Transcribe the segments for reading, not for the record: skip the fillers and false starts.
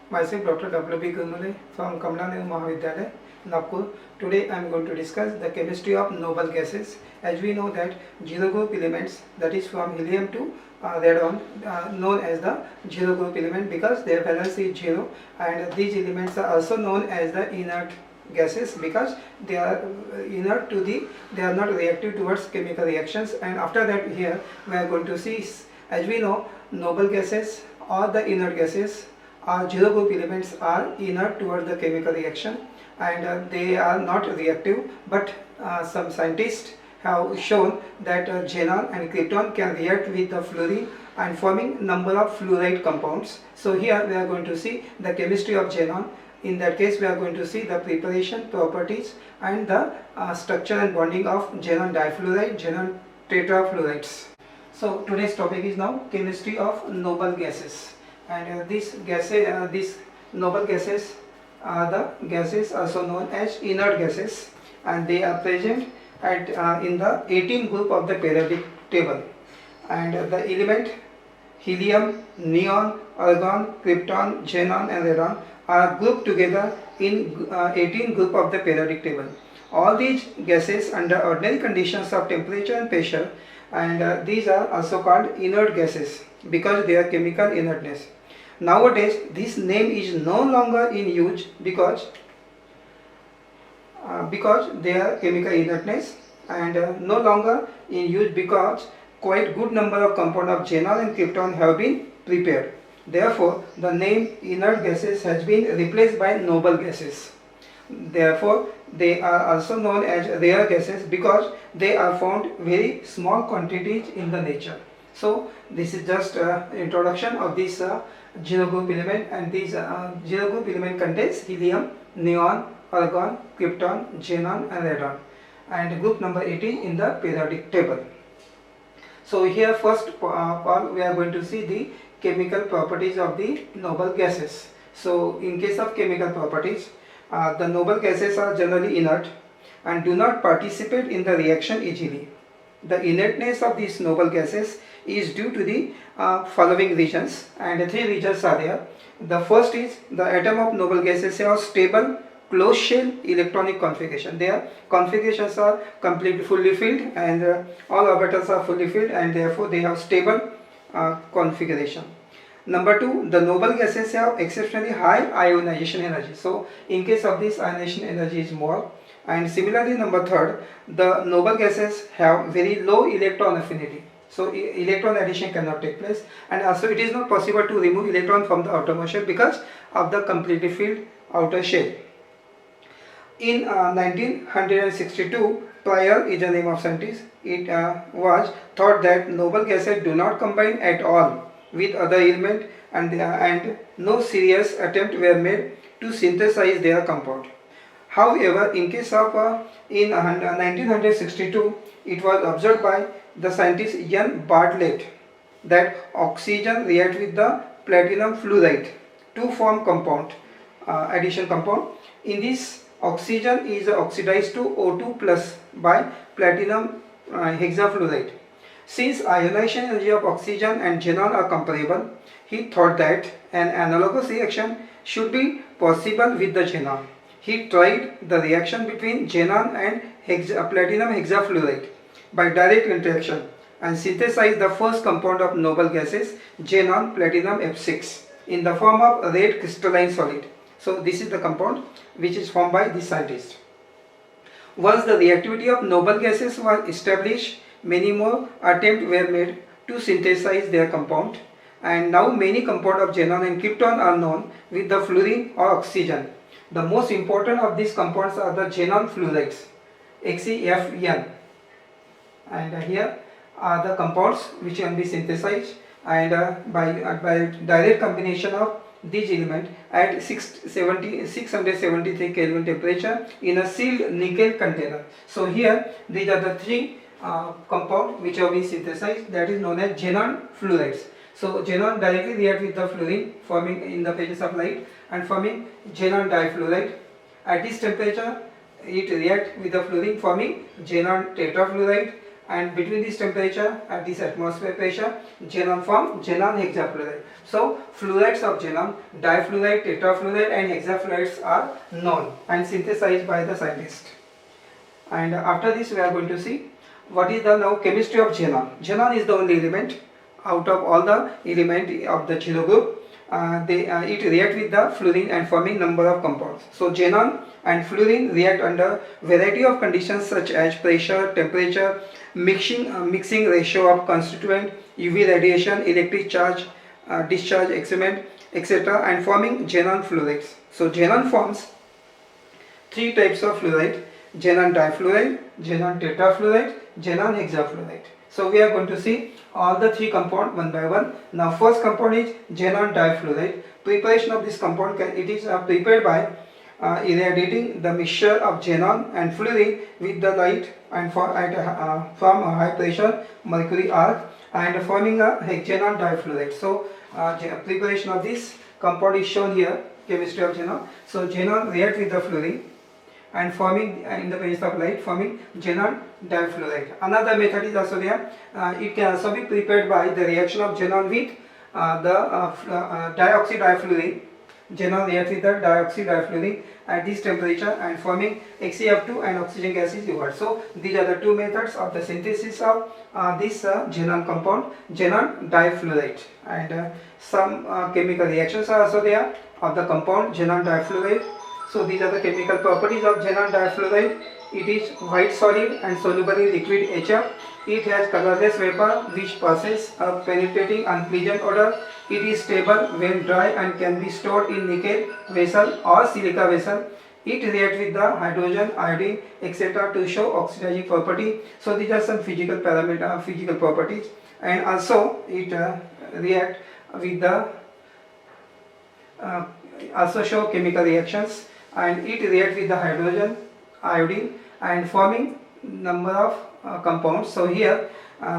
Myself Dr. W.P. Gurmale from Kamla Nehru Mahavidyalaya, Nagpur. Today I am going to discuss the chemistry of noble gases. As we know that zero group elements, that is from helium to radon, known as the zero group element because their valence is zero, and these elements are also known as the inert gases because they are inert to they are not reactive towards chemical reactions. And after that, here we are going to see, as we know, noble gases or the inert gases zero group elements are inert towards the chemical reaction, and they are not reactive, but some scientists have shown that xenon and krypton can react with the fluorine and forming number of fluoride compounds. So here we are going to see the chemistry of xenon. In that case, we are going to see the preparation, properties, and the structure and bonding of xenon difluoride, xenon tetrafluorides. So today's topic is now chemistry of noble gases, and these noble gases are the gases also known as inert gases, and they are present at in the 18th group of the periodic table. And the element helium, neon, argon, krypton, xenon and radon are grouped together in 18th group of the periodic table. All these gases under ordinary conditions of temperature and pressure, and these are also called inert gases because they are chemical inertness. Nowadays this name is no longer in use because they are chemical inertness, and no longer in use because quite good number of compound of xenon and krypton have been prepared. Therefore the name inert gases has been replaced by noble gases. Therefore they are also known as rare gases because they are found very small quantities in the nature. So this is just introduction of this zero group element, and this zero group element contains helium, neon, argon, krypton, xenon and radon, and group number 18 in the periodic table. So here first we are going to see the chemical properties of the noble gases. So in case of chemical properties, the noble gases are generally inert and do not participate in the reaction easily. The inertness of these noble gases is due to the following reasons, and three reasons are there. The first is the atom of noble gases have stable closed shell electronic configuration. Their configurations are completely fully filled, and all orbitals are fully filled, and therefore they have stable configuration. Number two, the noble gases have exceptionally high ionization energy. So in case of this, ionization energy is more. And similarly, number third, the noble gases have very low electron affinity. So electron addition cannot take place, and also it is not possible to remove electron from the outermost shell because of the completely filled outer shell. In 1962, Prior is the name of scientist. It was thought that noble gases do not combine at all with other elements, and no serious attempt were made to synthesize their compound. However, in case of in 1962, it was observed by the scientist Ian Bartlett that oxygen reacts with the platinum fluoride to form compound, addition compound. In this, oxygen is oxidized to O2 plus by platinum hexafluoride. Since ionization energy of oxygen and xenon are comparable, he thought that an analogous reaction should be possible with the xenon. He tried the reaction between xenon and platinum hexafluoride by direct interaction and synthesized the first compound of noble gases, xenon platinum F6, in the form of red crystalline solid. So this is the compound which is formed by this scientist. Once the reactivity of noble gases was established, many more attempts were made to synthesize their compound, and now many compounds of xenon and krypton are known with the fluorine or oxygen. The most important of these compounds are the xenon fluorides, XeFN, and here are the compounds which can be synthesized, and by direct combination of these elements at 673 Kelvin temperature in a sealed nickel container. So here these are the three compounds which have been synthesized, that is known as xenon fluorides. So xenon directly reacts with the fluorine, forming in the presence of light and forming xenon difluoride. At this temperature it reacts with the fluorine forming xenon tetrafluoride, and between this temperature at this atmosphere pressure, xenon form xenon hexafluoride. So fluorides of xenon, difluoride, tetrafluoride and hexafluorides are known and synthesized by the scientist. And after this we are going to see what is the now chemistry of xenon. Xenon is the only element out of all the element of the zero group. It react with the fluorine and forming number of compounds. So xenon and fluorine react under variety of conditions such as pressure, temperature, mixing ratio of constituent, UV radiation, electric charge, discharge, excitement, etc. and forming xenon fluorides. So xenon forms three types of fluoride: xenon difluoride, xenon tetrafluoride, xenon hexafluoride. So we are going to see all the three compounds one by one. Now first compound is xenon difluoride. Preparation of this compound is prepared by irradiating the mixture of xenon and fluorine with the light and from a high pressure mercury arc and forming a xenon difluoride. So preparation of this compound is shown here, chemistry of xenon. So xenon react with the fluorine and forming in the presence of light forming xenon difluoride. Another method is also there. It can also be prepared by the reaction of xenon with the dioxydifluorine. Xenon reacts with the dioxydifluorine at this temperature and forming HCF2 and oxygen gas is evolved. So these are the two methods of the synthesis of this xenon compound, xenon difluoride. And some chemical reactions are also there of the compound xenon difluoride. So these are the chemical properties of xenon difluoride. It is white solid and soluble in liquid HF. It has colorless vapor which passes a penetrating unpleasant odor. It is stable when dry and can be stored in nickel vessel or silica vessel. It reacts with the hydrogen, iodine, etc. to show oxidizing property. So these are some physical parameter, physical properties, and also it react with the also show chemical reactions, and it reacts with the hydrogen, iodine and forming number of compounds. So here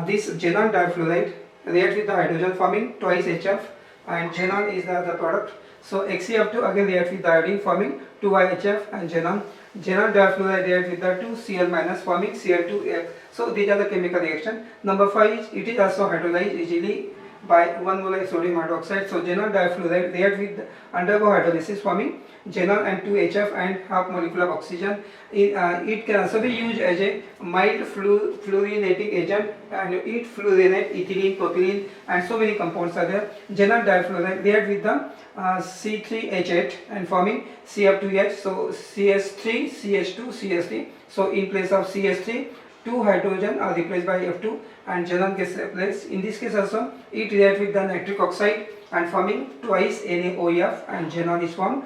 this xenon difluoride reacts with the hydrogen forming twice HF and xenon is the product. So HCF2 again reacts with the iodine forming 2YHF and xenon. Xenon difluoride reacts with the 2Cl minus forming Cl2F. So these are the chemical reaction. Number 5 is it is also hydrolyzed easily by 1 molar sodium hydroxide. So xenon difluoride reacts with undergo hydrolysis forming xenon and 2HF and half molecule of oxygen. It can also be used as a mild fluorinating agent, and it fluorinate ethylene, propylene and so many compounds are there. Xenon difluoride reacts with the C3H8 and forming CF2H. So CS3, CH2, CS3. So in place of CS3, 2 hydrogen are replaced by F2 and xenon gets replaced. In this case also it reacts with the nitric oxide and forming twice NaOEF and xenon is formed.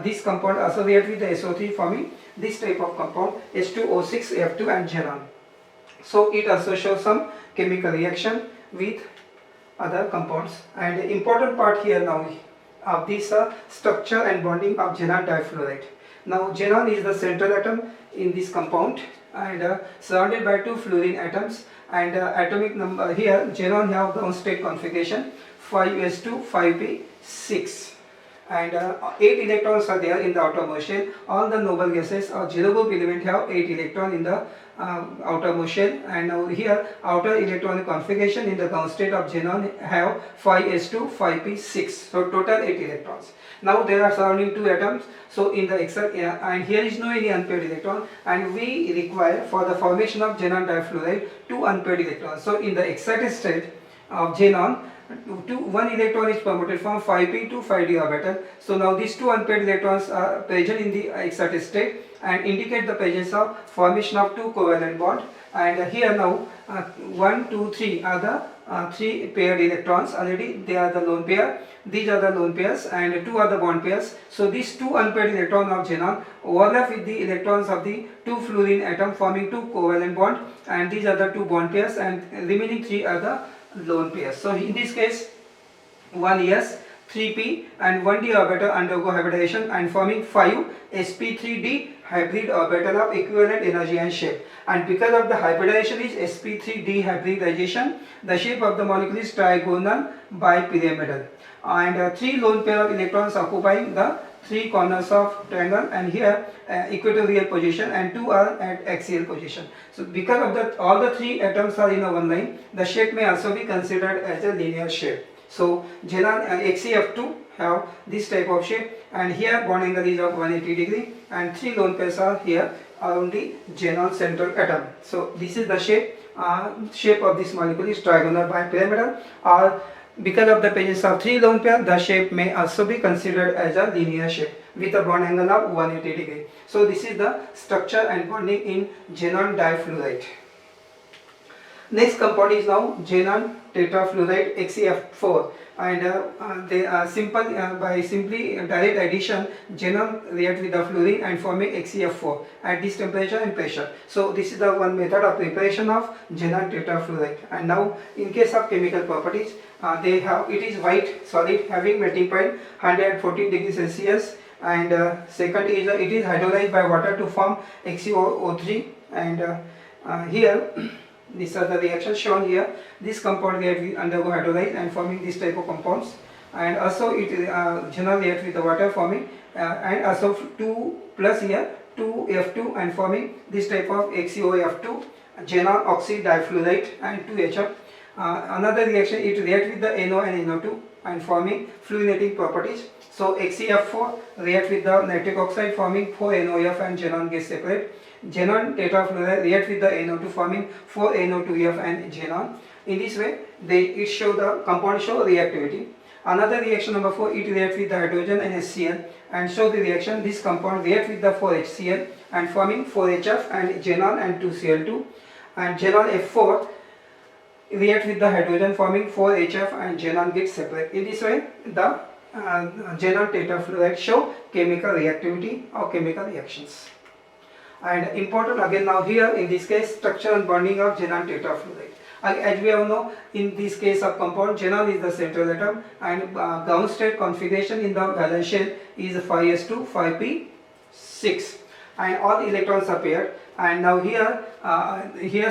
This compound also reacts with the SO3 forming this type of compound H2O6 F2 and xenon. So it also shows some chemical reaction with other compounds. And the important part here now of this structure and bonding of xenon difluoride. Now xenon is the central atom in this compound and surrounded by 2 fluorine atoms, and atomic number here xenon have ground state configuration 5s2 5p6 and 8 electrons are there in the outermost shell. All the noble gases or zero group element have 8 electrons in the outermost shell, and now here outer electronic configuration in the ground state of xenon have 5s2 5p6, so total 8 electrons. Now there are surrounding 2 atoms, so in the and here is no any unpaired electron, and we require for the formation of xenon difluoride 2 unpaired electrons. So in the excited state of xenon, 1 electron is promoted from 5p to 5d orbital. So now these 2 unpaired electrons are present in the excited state and indicate the presence of formation of 2 covalent bonds. And here now 1, 2, 3 are the 3 paired electrons already. They are the lone pair. These are the lone pairs and 2 are the bond pairs. So these 2 unpaired electrons of xenon overlap with the electrons of the 2 fluorine atom forming 2 covalent bond, and these are the 2 bond pairs, and remaining 3 are the lone pairs. So in this case 1s 3p and 1d orbital undergo hybridization and forming 5 sp3d hybrid orbital of equivalent energy and shape. And because of the hybridization is sp3d hybridization, the shape of the molecule is trigonal bipyramidal, and 3 lone pair of electrons occupying the 3 corners of triangle, and here equatorial position, and 2 are at axial position. So because of that all the 3 atoms are in a one line, the shape may also be considered as a linear shape. So xenon XeF2 have this type of shape, and here bond angle is of 180 degree, and 3 lone pairs are here around the xenon central atom. So this is the shape of this molecule is trigonal bipyramidal, or because of the presence of 3 lone pair, the shape may also be considered as a linear shape with a bond angle of 180 degree. So this is the structure and bonding in xenon difluoride. Next compound is now xenon tetrafluoride XeF4, and they are simple by simply direct addition xenon react with the fluorine and forming XeF4 at this temperature and pressure. So this is the one method of preparation of xenon tetrafluoride. And now in case of chemical properties, it is white solid having melting point 114 degrees Celsius, and second is it is hydrolyzed by water to form XeO3, and here these are the reactions shown here. This compound react with undergo hydrolyze and forming this type of compounds, and also it xenon react with the water forming and also 2 plus here 2F2 and forming this type of XeOF2 xenon oxide difluoride and 2HF. Another reaction, it react with the NO and NO2 and forming fluorinating properties. So XeF4 react with the nitric oxide forming 4NOF and xenon gets separate. Xenon tetrafluoride react with the NO2 forming 4NO2F and xenon. In this way, the compound show reactivity. Another reaction number 4, it reacts with the hydrogen and HCl and show the reaction. This compound react with the 4HCl and forming 4HF and xenon and 2Cl2. And xenon F4 react with the hydrogen forming 4HF and xenon gets separate. In this way, the xenon tetrafluoride show chemical reactivity or chemical reactions. And important again now here in this case, structure and bonding of xenon tetrafluoride. As we all know, in this case of compound, xenon is the central atom, and ground state configuration in the valence shell is 5s2 5p6, and all electrons are paired. And now here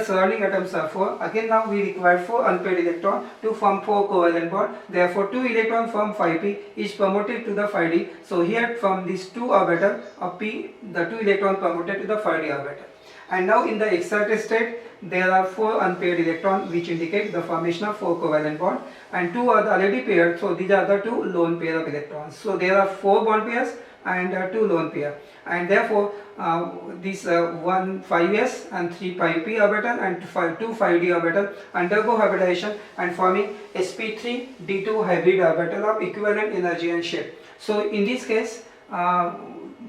surrounding atoms are 4. Again now we require 4 unpaired electron to form 4 covalent bond. Therefore 2 electron from 5p is promoted to the 5d. So here from these 2 orbital of p, the 2 electron promoted to the 5d orbital. And now in the excited state, there are 4 unpaired electrons which indicate the formation of 4 covalent bond, and 2 are already paired. So these are the 2 lone pair of electrons. So there are 4 bond pairs and 2 lone pair, and therefore these 1 5s and 3 5p orbital and 2 5d orbital undergo hybridization and forming sp3 d2 hybrid orbital of equivalent energy and shape. So in this case,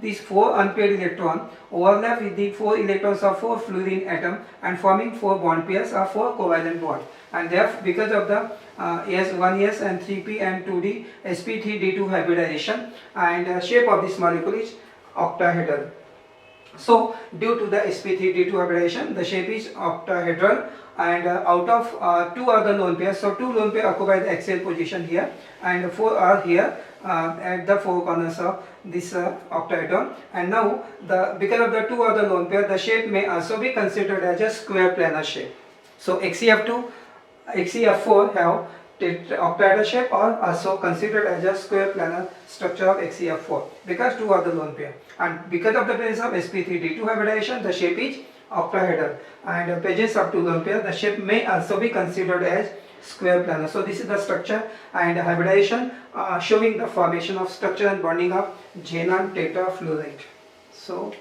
these 4 unpaired electrons overlap with the 4 electrons of 4 fluorine atom and forming 4 bond pairs of 4 covalent bond, and therefore because of the S1s and 3p and 2d sp3d2 hybridization, and shape of this molecule is octahedral. So due to the sp3d2 hybridization, the shape is octahedral, and out of 2 are the lone pairs. So 2 lone pair occupy the axial position here, and 4 are here at the 4 corners of this octahedron. And now because of the 2 are the lone pair, the shape may also be considered as a square planar shape. So XeF2 XeF4 have octahedral shape, or also considered as a square planar structure of XeF4 because 2 are the lone pair, and because of the presence of sp3d2 hybridization, the shape is octahedral, and presence of 2 lone pair, the shape may also be considered as square planar. So this is the structure and hybridization showing the formation of structure and bonding of xenon tetrafluoride. So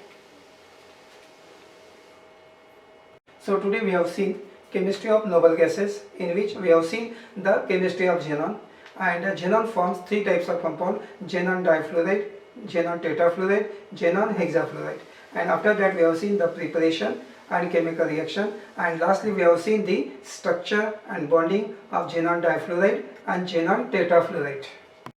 today we have seen chemistry of noble gases, in which we have seen the chemistry of xenon, and xenon forms 3 types of compound: xenon difluoride, xenon tetrafluoride, xenon hexafluoride. And after that we have seen the preparation and chemical reaction, and lastly we have seen the structure and bonding of xenon difluoride and xenon tetrafluoride.